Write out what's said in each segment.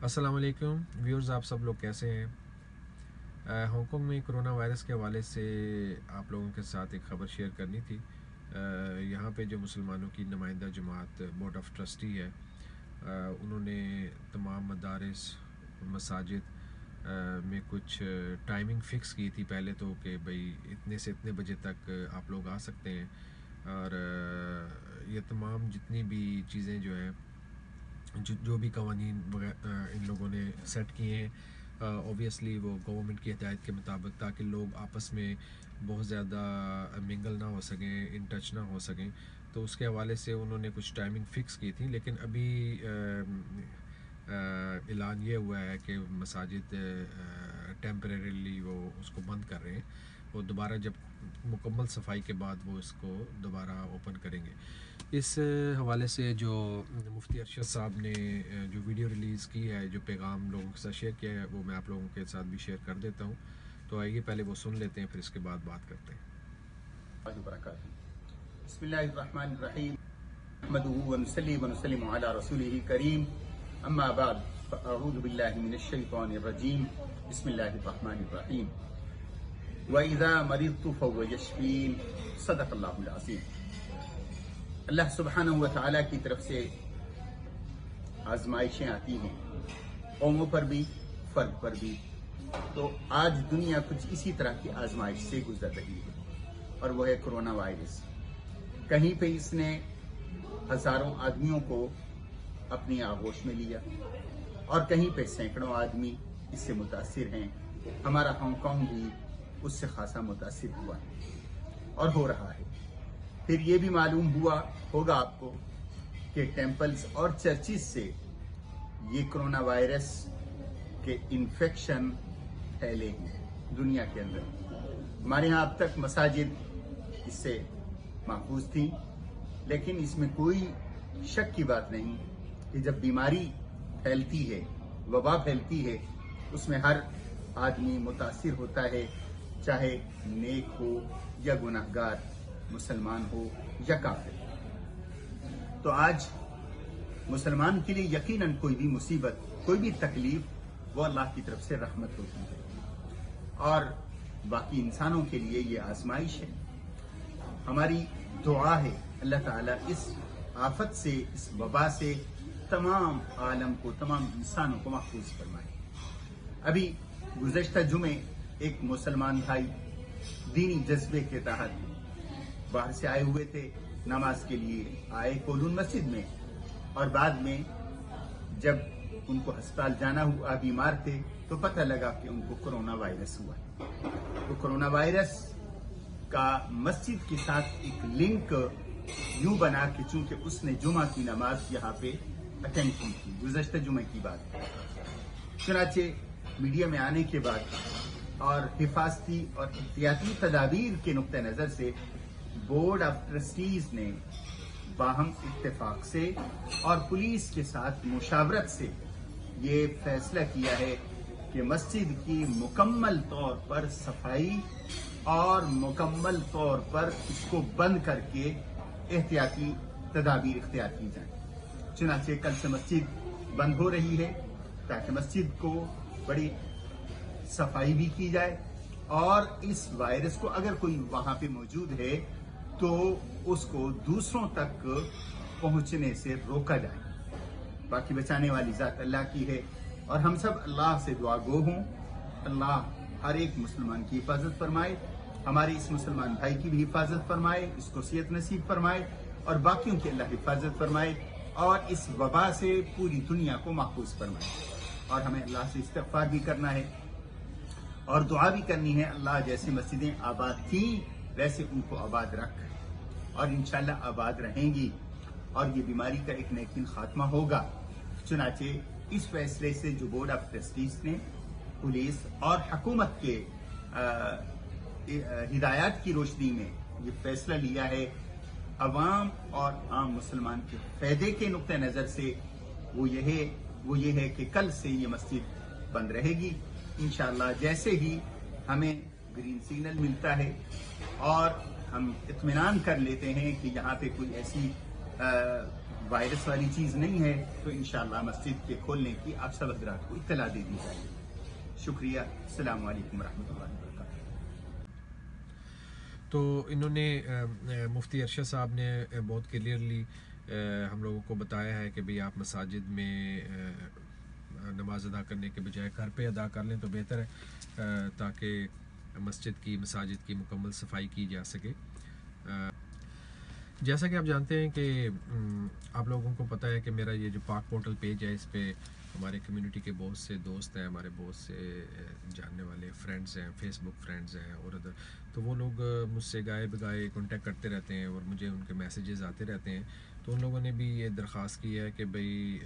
अस्सलाम वालेकुम व्यूअर्स, आप सब लोग कैसे हैं। हांग कांग में कोरोना वायरस के हवाले से आप लोगों के साथ एक ख़बर शेयर करनी थी। यहाँ पे जो मुसलमानों की नुमाइंदा जमात बोर्ड ऑफ ट्रस्टी है, उन्होंने तमाम मदारिस मसाजिद में कुछ टाइमिंग फ़िक्स की थी पहले तो, कि भाई इतने से इतने बजे तक आप लोग आ सकते हैं। और ये तमाम जितनी भी चीज़ें जो हैं, जो भी कवानीन इन लोगों ने सेट किए हैं, ऑब्वियसली वो गवर्नमेंट की हिदायत के मुताबिक, ताकि लोग आपस में बहुत ज़्यादा मिंगल ना हो सकें, इन टच ना हो सकें। तो उसके हवाले से उन्होंने कुछ टाइमिंग फ़िक्स की थी, लेकिन अभी ऐलान ये हुआ है कि मसाजिद टेम्परेरीली वो उसको बंद कर रहे हैं। वो दोबारा जब मुकम्मल सफाई के बाद वो इसको दोबारा ओपन करेंगे। इस हवाले से जो मुफ्ती अरशद साहब ने जो वीडियो रिलीज़ की है, जो पैगाम लोगों के साथ शेयर किया है, वो मैं आप लोगों के साथ भी शेयर कर देता हूँ। तो आइए पहले वो सुन लेते हैं, फिर इसके बाद बात करते हैं। बिस्मिल्लाहिर्रहमानिर्रहीम नहमदुहु व नुसल्ली व नुसल्लिमु अला रसूलिहिल करीम अम्मा बाद फअऊज़ु बिल्लाहि मिनश शैतानिर रजीम बिस्मिल्लाहिर्रहमानिर्रहीम व इज़ा मरिज़तु फहुव यशफीन सदक़ल्लाहुल अज़ीम। अल्लाह सुब्हानहु व तआला की तरफ से आजमाइशें आती हैं, कौमों पर भी, फर्द पर भी। तो आज दुनिया कुछ इसी तरह की आजमाइश से गुजर रही है, और वो है कोरोना वायरस। कहीं पे इसने हजारों आदमियों को अपनी आगोश में लिया, और कहीं पे सैकड़ों आदमी इससे मुतासिर हैं। हमारा हांगकांग भी उससे खासा मुतासिर हुआ है और हो रहा है। फिर ये भी मालूम हुआ होगा आपको कि टेम्पल्स और चर्चिज से ये कोरोना वायरस के इन्फेक्शन फैले हैं दुनिया के अंदर। हमारे यहाँ अब तक मसाजिद इससे महफूज थी, लेकिन इसमें कोई शक की बात नहीं कि जब बीमारी फैलती है, वबा फैलती है, उसमें हर आदमी मुतासिर होता है, चाहे नेक हो या गुनाहगार, मुसलमान हो या काफिर। तो आज मुसलमान के लिए यकीनन कोई भी मुसीबत, कोई भी तकलीफ, वो अल्लाह की तरफ से रहमत होती है, और बाकी इंसानों के लिए ये आजमाइश है। हमारी दुआ है अल्लाह ताला इस आफत से, इस वबा से तमाम आलम को, तमाम इंसानों को महफूज फरमाए। अभी गुज़श्ता जुमे एक मुसलमान भाई दीनी जज्बे के तहत बाहर से आए हुए थे, नमाज के लिए आए कोलून मस्जिद में, और बाद में जब उनको अस्पताल जाना हुआ, बीमार थे, तो पता लगा कि उनको कोरोना वायरस हुआ। तो कोरोना वायरस का मस्जिद के साथ एक लिंक यूं बना कि चूंकि उसने जुमा की नमाज यहाँ पे अटेंड की थी, गुज़श्ता जुमे की बात। चुनाचे मीडिया में आने के बाद और हिफाजती और एहतियाती तदाबीर के नुक्ते नजर से बोर्ड ऑफ ट्रस्टीज ने बाहम इत्तेफाक से और पुलिस के साथ मुशावरत से ये फैसला किया है कि मस्जिद की मुकम्मल तौर पर सफाई और मुकम्मल तौर पर इसको बंद करके एहतियाती तदाबीर इख्तियार की जाए। चुनाचे कल से मस्जिद बंद हो रही है, ताकि मस्जिद को बड़ी सफाई भी की जाए, और इस वायरस को अगर कोई वहां पे मौजूद है तो उसको दूसरों तक पहुंचने से रोका जाए। बाकी बचाने वाली जात अल्लाह की है, और हम सब अल्लाह से दुआ गो हों। अल्लाह हर एक मुसलमान की हिफाजत फरमाए, हमारे इस मुसलमान भाई की भी हिफाजत फरमाए, इसको सेहत नसीब फरमाए, और बाकियों की अल्लाह हिफाजत फरमाए, और इस वबा से पूरी दुनिया को महफूज फरमाए। और हमें अल्लाह से इस्तिग़फ़ार भी करना है और दुआ भी करनी है, अल्लाह जैसी मस्जिदें आबाद थी वैसे उनको आबाद रख, और इंशाल्लाह आबाद रहेंगी, और ये बीमारी का एक न एक दिन खात्मा होगा। चुनाचे इस फैसले से जो बोर्ड ऑफ ट्रस्टीज ने पुलिस और हुकूमत के हिदायत की रोशनी में ये फैसला लिया है, अवाम और आम मुसलमान के फायदे के नुक्ते नजर से, वो ये है कि कल से ये मस्जिद बंद रहेगी इंशाअल्लाह। जैसे ही हमें ग्रीन सिग्नल मिलता है और हम इत्मीनान कर लेते हैं कि यहाँ पे कोई ऐसी वायरस वाली चीज़ नहीं है, तो इंशाअल्लाह मस्जिद के खोलने की आप सब हज़रात को इत्तला दे दी जाएगी। शुक्रिया। अस्सलामु अलैकुम रहमतुल्लाहि व बरकातहू। तो इन्होंने मुफ्ती अरशद साहब ने बहुत क्लियरली हम लोगों को बताया है कि भाई आप मसाजिद में नमाज अदा करने के बजाय घर पे अदा कर लें तो बेहतर है, ताकि मस्जिद की मसाजिद की मुकम्मल सफाई की जा सके। जैसा कि आप जानते हैं कि आप लोगों को पता है कि मेरा ये जो पाक पोर्टल पेज है, इस पे हमारे कम्युनिटी के बहुत से दोस्त हैं, हमारे बहुत से जानने वाले फ्रेंड्स हैं, फेसबुक फ्रेंड्स हैं और अदर, तो वो लोग मुझसे गाए बगाए कांटेक्ट करते रहते हैं और मुझे उनके मैसेजेस आते रहते हैं। तो उन लोगों ने भी ये दरख्वास्त की है कि भाई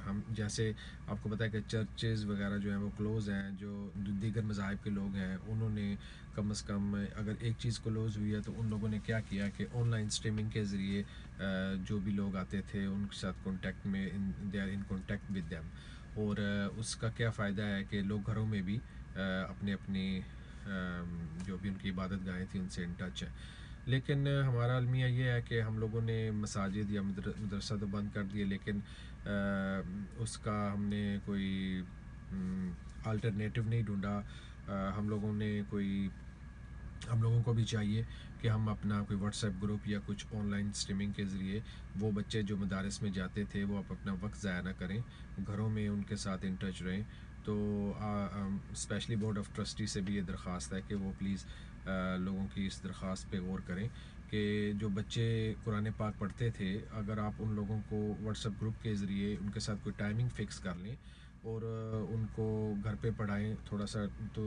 हम, जैसे आपको पता है कि चर्चेज़ वगैरह जो हैं वो क्लोज़ हैं, जो दीगर मज़ाहिब के लोग हैं उन्होंने कम से कम अगर एक चीज़ क्लोज़ हुई है तो उन लोगों ने क्या किया कि ऑनलाइन स्ट्रीमिंग के ज़रिए जो भी लोग आते थे उनके साथ कॉन्टेक्ट में they are in contact with them. और उसका क्या फ़ायदा है कि लोग घरों में भी अपने अपनी जो भी उनकी इबादत गाहें थी उनसे इन टच है। लेकिन हमारा अलमिया ये है कि हम लोगों ने मसाजिद या मदरसा तो बंद कर दिए, लेकिन उसका हमने कोई अल्टरनेटिव नहीं ढूंढा। हम लोगों ने कोई, हम लोगों को भी चाहिए कि हम अपना कोई व्हाट्सएप ग्रुप या कुछ ऑनलाइन स्ट्रीमिंग के ज़रिए वो बच्चे जो मदारस में जाते थे वो अपना वक्त ज़ाया ना करें, घरों में उनके साथ इन टच रहें। तो स्पेशली बोर्ड ऑफ़ ट्रस्टी से भी ये दरख्वास्त है कि वो प्लीज़ लोगों की इस दरख्वास्त पे गौर करें कि जो बच्चे कुरान पाक पढ़ते थे, अगर आप उन लोगों को व्हाट्सएप ग्रुप के ज़रिए उनके साथ कोई टाइमिंग फ़िक्स कर लें और उनको घर पे पढ़ाएं थोड़ा सा, तो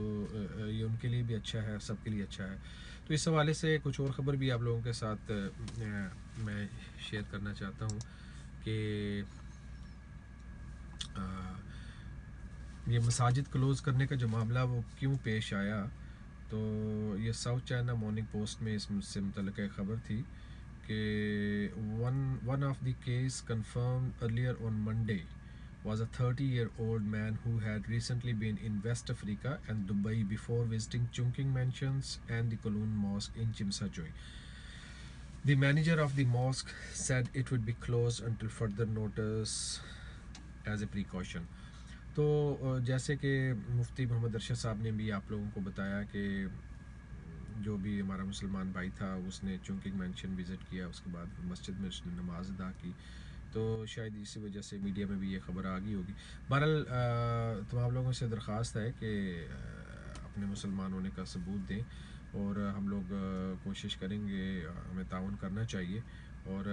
ये उनके लिए भी अच्छा है, सबके लिए अच्छा है। तो इस हवाले से कुछ और ख़बर भी आप लोगों के साथ मैं शेयर करना चाहता हूँ कि ये मसाजिद क्लोज़ करने का जो मामला वो क्यों पेश आया। तो ये साउथ चाइना मॉर्निंग पोस्ट में इससे मुतल्लिक़ एक ख़बर थी कि one of the case confirm earlier on Monday was a 30-year-old man who had recently been in West Africa and Dubai before visiting Chungking Mansions and the Kowloon Mosque in Chimsachoy. The manager of the mosque said it would be closed until further notice as a precaution. तो जैसे कि मुफ्ती मोहम्मद अरशद साहब ने भी आप लोगों को बताया कि जो भी हमारा मुसलमान भाई था उसने चुंकिंग मेंशन विज़िट किया, उसके बाद मस्जिद में उसने नमाज अदा की, तो शायद इसी वजह से मीडिया में भी ये ख़बर आ गई होगी। बहरहाल तमाम लोगों से दरख्वास्त है कि अपने मुसलमान होने का सबूत दें और हम लोग कोशिश करेंगे, हमें ताउन करना चाहिए और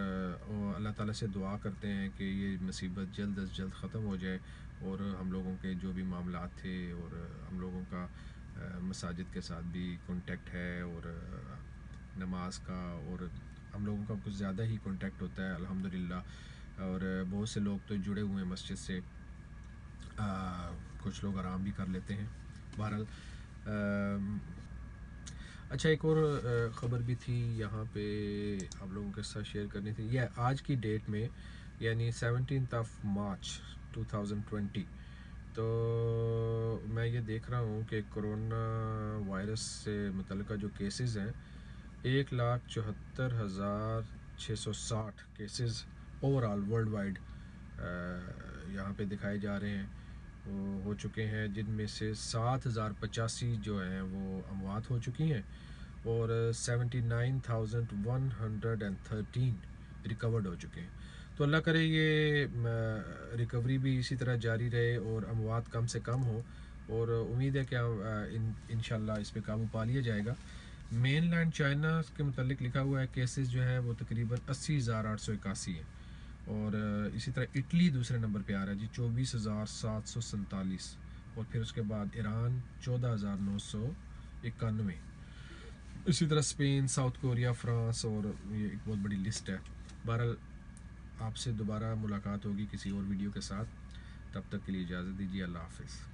अल्लाह ताला से दुआ करते हैं कि ये मुसीबत जल्द अज जल्द ख़त्म हो जाए और हम लोगों के जो भी मामलात थे और हम लोगों का मसाजिद के साथ भी कांटेक्ट है और नमाज का और हम लोगों का कुछ ज़्यादा ही कांटेक्ट होता है अल्हम्दुलिल्लाह। और बहुत से लोग तो जुड़े हुए हैं मस्जिद से, कुछ लोग आराम भी कर लेते हैं। बहरहाल अच्छा, एक और ख़बर भी थी यहाँ पे आप लोगों के साथ शेयर करनी थी। यह आज की डेट में यानी 17 मार्च 2020, तो मैं ये देख रहा हूँ कि कोरोना वायरस से मुतल्लिक़ जो केसेस हैं 1,74,660 केसेस ओवरऑल वर्ल्ड वाइड यहाँ पे दिखाए जा रहे हैं, वो हो चुके हैं, जिनमें से 7,085 जो हैं वो अमवात हो चुकी हैं और 79,113 रिकवर्ड हो चुके हैं। तो अल्लाह करे ये रिकवरी भी इसी तरह जारी रहे और अमवात कम से कम हो और उम्मीद है कि इंशाल्लाह इस पे काबू पा लिया जाएगा। मेन लैंड चाइना के मुतालिक लिखा हुआ है केसेस जो हैं वो तकरीबन 80,881 हैं और इसी तरह इटली दूसरे नंबर पे आ रहा है जी 24,747 और फिर उसके बाद ईरान 14,991, इसी तरह स्पेन, साउथ कोरिया, फ्रांस और ये एक बहुत बड़ी लिस्ट है। बहरहाल आपसे दोबारा मुलाकात होगी किसी और वीडियो के साथ, तब तक के लिए इजाज़त दीजिए, अल्लाह हाफ़िज़।